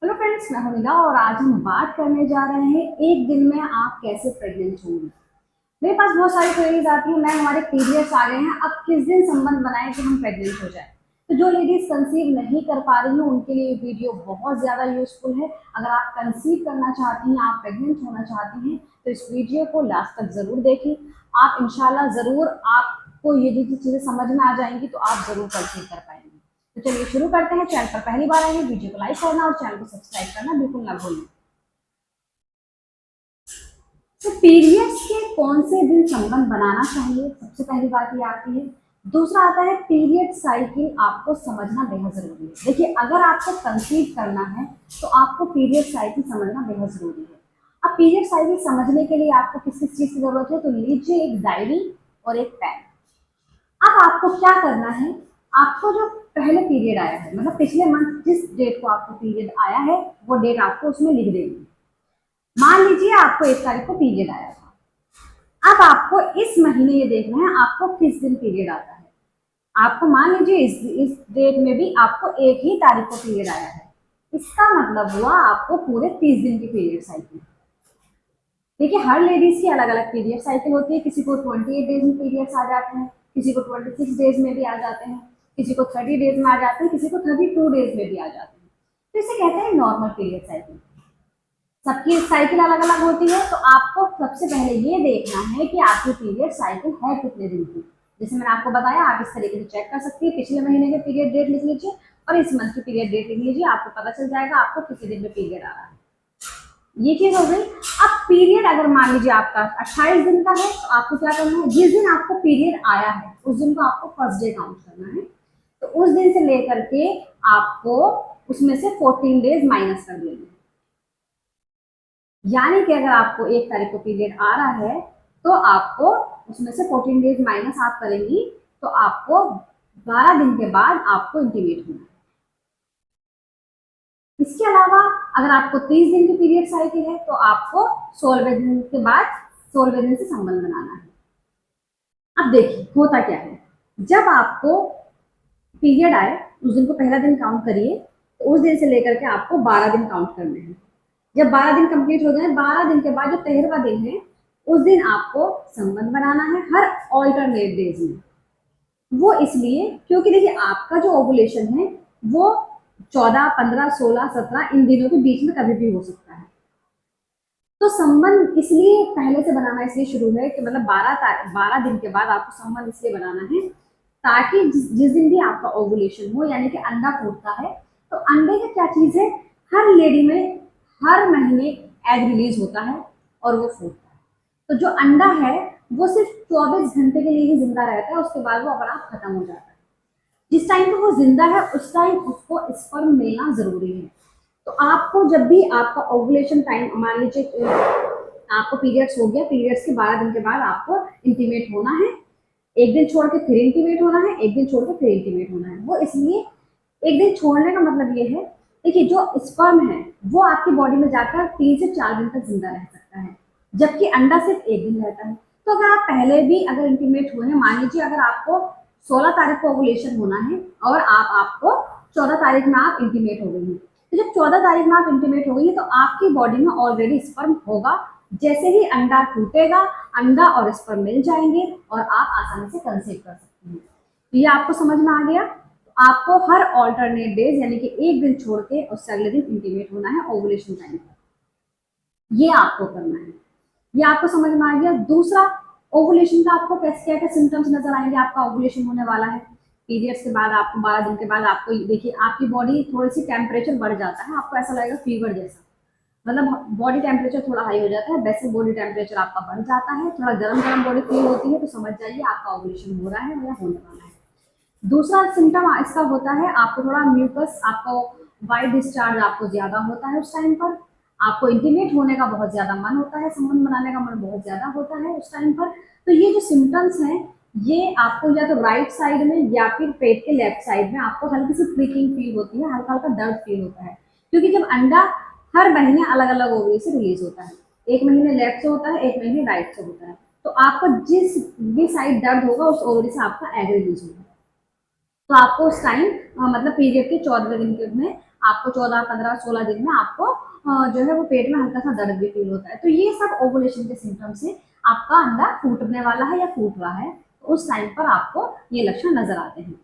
Hello friends, मैं हूं निदा और आज हम बात करने जा रहे हैं एक दिन में आप कैसे प्रेग्नेंट होंगे। मेरे पास बहुत सारी क्वेरीज आती है, मैम हमारे पीरियड्स आ गए हैं, अब किस दिन संबंध बनाएं कि हम प्रेग्नेंट हो जाए। तो जो लेडीज कंसीव नहीं कर पा रही हैं उनके लिए ये वीडियो बहुत ज़्यादा यूजफुल है। अगर आप कंसीव करना चाहती हैं, आप प्रेग्नेंट होना चाहती हैं तो इस वीडियो को लास्ट तक ज़रूर देखें। आप इंशाल्लाह ज़रूर आपको ये जो चीज़ें समझ में आ जाएंगी तो आप ज़रूर कंसीव कर पाएंगे। तो चलिए शुरू करते हैं। चैनल पर पहली बार आएंगे, वीडियो को लाइक करना और चैनल को सब्सक्राइब करना बिल्कुल ना भूलें। तो पीरियड्स के कौन से दिन संबंध बनाना चाहिए, सबसे पहली बात ये आती है। दूसरा आता है पीरियड साइकिल आपको समझना बेहद जरूरी है। देखिए, अगर आपको कंसीव करना है तो आपको पीरियड साइकिल समझना बेहद जरूरी है। अब पीरियड साइकिल समझने के लिए आपको किस किस चीज की जरूरत है, तो लीजिए एक डायरी और एक पेन। अब आपको क्या करना है, आपको जो पहले पीरियड आया है, मतलब पिछले मंथ जिस डेट को आपको पीरियड आया है वो डेट आपको उसमें लिख देनी। मान लीजिए आपको 1 तारीख को पीरियड आया था। अब आपको इस महीने ये देखना है आपको किस दिन पीरियड आता है। आपको मान लीजिए इस डेट में भी आपको 1 ही तारीख को पीरियड आया है। इसका मतलब हुआ आपको पूरे 30 दिन की पीरियड साइकिल। देखिए, हर लेडीज की अलग अलग पीरियड साइकिल होती है। किसी को 28 डेज में पीरियड्स आ जाते हैं, किसी को 26 डेज में भी आ जाते हैं, किसी को 30 डेज में आ जाते हैं, किसी को 32 डेज में भी आ जाते हैं। तो इसे कहते हैं नॉर्मल पीरियड साइकिल। सबकी साइकिल अलग अलग होती है। तो आपको सबसे पहले ये देखना है कि आपकी पीरियड साइकिल है कितने दिन की। जैसे मैंने आपको बताया, आप इस तरीके से चेक कर सकती है। पिछले महीने के पीरियड डेट लिख लीजिए और इस मंथ की पीरियड डेट लिख लीजिए, आपको पता चल जाएगा आपको कितने दिन में पीरियड आ रहा है। ये चीज हो गई। अब पीरियड अगर मान लीजिए आपका 28 दिन का है तो आपको क्या करना है, जिस दिन आपको पीरियड आया है उस दिन को आपको फर्स्ट डे काउंट करना है। तो उस दिन से लेकर के आपको उसमें से 14 डेज माइनस कर देंगे। यानी कि अगर आपको 1 तारीख को पीरियड आ रहा है तो आपको उसमें से 14 डेज माइनस आप करेंगी तो आपको 12 दिन के बाद आपको इंटीमेट होना है। इसके अलावा अगर आपको 30 दिन की पीरियड साइकिल है तो आपको 16वें दिन के बाद 16वें दिन से संबंध बनाना है। अब देखिए होता क्या है, जब आपको पीरियड आए उस दिन को पहला दिन काउंट करिए। तो उस दिन से लेकर के आपको 12 दिन काउंट करने हैं। जब 12 दिन कंप्लीट हो जाए, 12 दिन के बाद जो 13वां दिन है उस दिन आपको संबंध बनाना है हर ऑल्टरनेट डेज में। वो इसलिए क्योंकि देखिए आपका जो ओवुलेशन है वो 14, 15, 16, 17 इन दिनों के बीच में कभी भी हो सकता है। तो संबंध इसलिए पहले से बनाना इसलिए शुरू है कि मतलब 12 दिन के बाद आपको संबंध इसलिए बनाना है ताकि जिस दिन भी आपका ओवुलेशन हो, यानी कि अंडा फूटता है, तो अंडे का क्या चीज है, हर लेडी में हर महीने एग रिलीज होता है और वो फूटता है। तो जो अंडा है वो सिर्फ 24 घंटे के लिए ही जिंदा रहता है, उसके बाद वो अपने आप खत्म हो जाता है। जिस टाइम पे वो जिंदा है उस टाइम उसको स्पर्म मिलना जरूरी है। तो आपको जब भी आपका ओवुलेशन टाइम, मान लीजिए आपको पीरियड्स हो गया, पीरियड्स के 12 दिन के बाद आपको इंटीमेट होना है। एक दिन छोड़ के फिर इंटीमेट होना है, एक दिन छोड़ के फिर इंटीमेट होना है। वो इसलिए एक दिन छोड़ने का मतलब ये है, देखिए जो स्पर्म है वो आपकी बॉडी में जाकर 3 से 4 दिन तक जिंदा रह सकता है, जबकि अंडा सिर्फ एक दिन रहता है। तो अगर आप पहले भी अगर इंटीमेट हुए हैं, मान लीजिए अगर आपको 16 तारीख को ओवुलेशन होना है और आपको 14 तारीख में आप इंटीमेट हो गई हैं, तो जब 14 तारीख में आप इंटीमेट हो गई है तो आपकी बॉडी में ऑलरेडी स्पर्म होगा। जैसे ही अंडा टूटेगा, अंडा और स्पर्म मिल जाएंगे और आप आसानी से कंसीव कर सकते हैं। ये आपको समझ में आ गया। आपको हर ऑल्टरनेट डेज यानी कि एक दिन छोड़ के उससे अगले दिन इंटीमेट होना है ओवुलेशन टाइम पर, ये आपको करना है। ये आपको समझ में आ गया। दूसरा, ओवुलेशन का आपको कैसे क्या क्या सिम्टम्स नजर आएंगे। आपका ओवुलेशन होने वाला है, पीरियड्स के बाद आपको 12 दिन के बाद आपको देखिए आपकी बॉडी थोड़ी सी टेम्परेचर बढ़ जाता है, आपको ऐसा लगेगा फीवर जैसा, मतलब बॉडी टेम्परेचर थोड़ा हाई हो जाता है। वैसे बॉडी टेम्परेचर आपका बढ़ जाता है, थोड़ा गर्म गर्म बॉडी फील होती है, तो समझ जाइए आपका ओवुलेशन हो रहा है या होने वाला है। दूसरा सिम्टम इसका होता है आपको थोड़ा म्यूकस, आपको वाइट डिस्चार्ज आपको ज्यादा होता है उस टाइम पर। आपको इंटीमेट होने का बहुत ज्यादा मन होता है, संबंध बनाने का मन बहुत ज्यादा होता है उस टाइम पर। तो ये जो सिम्टम्स हैं ये आपको या तो राइट साइड में या फिर पेट के लेफ्ट साइड में आपको हल्की सी प्रिकिंग फील होती है, हल्का हल्का दर्द फील होता है। क्योंकि जब अंडा हर महीने अलग अलग ओवरी से रिलीज होता है, एक महीने लेफ्ट से होता है, एक महीने राइट से होता है, तो आपको जिस भी साइड दर्द होगा उस ओवरी से आपका एग रिलीज होगा। तो आपको उस टाइम मतलब पीरियड के 14वें दिन में आपको 14, 15, 16 दिन में आपको जो है वो पेट में हल्का सा दर्द भी फील होता है। तो ये सब ओवुलेशन के सिम्टम्स से आपका अंडा फूटने वाला है या फूट रहा है, तो उस टाइम पर आपको ये लक्षण नजर आते हैं।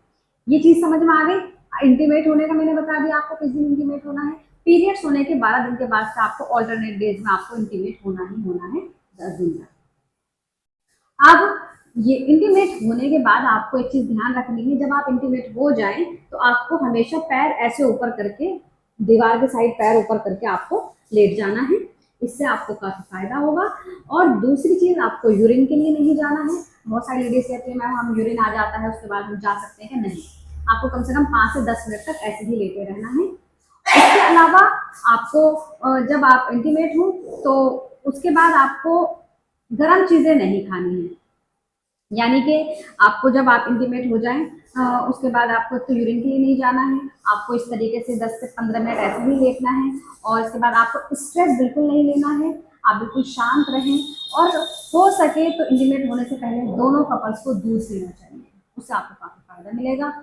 ये चीज समझ में आ गई। इंटीमेट होने का मैंने बता दिया आपको किस दिन इंटीमेट होना है। पीरियड्स होने के 12 दिन के बाद से आपको ऑल्टरनेट डेज में आपको इंटीमेट होना ही होना है 10 दिन तक। अब ये इंटीमेट होने के बाद आपको एक चीज ध्यान रखनी है, जब आप इंटीमेट हो जाएं तो आपको हमेशा पैर ऐसे ऊपर करके, दीवार के साइड पैर ऊपर करके आपको लेट जाना है। इससे आपको काफी फायदा होगा। और दूसरी चीज, आपको यूरिन के लिए नहीं जाना है। बहुत सारी लेडीज कहती है मैम हम यूरिन आ जाता है उसके बाद हम जा सकते हैं, नहीं, आपको कम से कम 5 से 10 मिनट तक ऐसे ही लेटे रहना है। इसके अलावा आपको जब आप इंटीमेट हो तो उसके बाद आपको गर्म चीजें नहीं खानी है। यानी कि आपको जब आप इंटीमेट हो जाएं उसके बाद आपको तो यूरिन के लिए नहीं जाना है, आपको इस तरीके से 10 से 15 मिनट ऐसे ही लेटना है। और इसके बाद आपको स्ट्रेस बिल्कुल नहीं लेना है, आप बिल्कुल शांत रहें। और हो सके तो इंटीमेट होने से पहले दोनों कपल्स को दूध पीना चाहिए, उससे आपको काफी फायदा मिलेगा।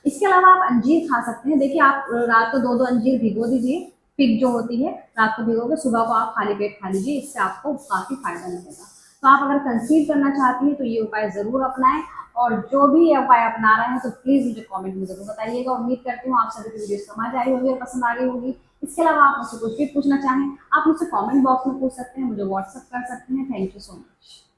इसके अलावा आप अंजीर खा सकते हैं। देखिए आप रात को 2-2 अंजीर भिगो दीजिए, पिग जो होती है रात को भिगो के सुबह को आप खाली पेट खा लीजिए, इससे आपको काफी फायदा मिलेगा। तो आप अगर कंसीव करना चाहती हैं तो ये उपाय जरूर अपनाएं। और जो भी ये उपाय अपना रहे हैं तो प्लीज मुझे कमेंट में जरूर बताइएगा। उम्मीद करती हूँ आप सभी की वीडियो समझ आई होगी और पसंद आ गई होगी। इसके अलावा आप मुझसे कुछ भी पूछना चाहें आप मुझसे कमेंट बॉक्स में पूछ सकते हैं, मुझे व्हाट्सअप कर सकते हैं। Thank you so much.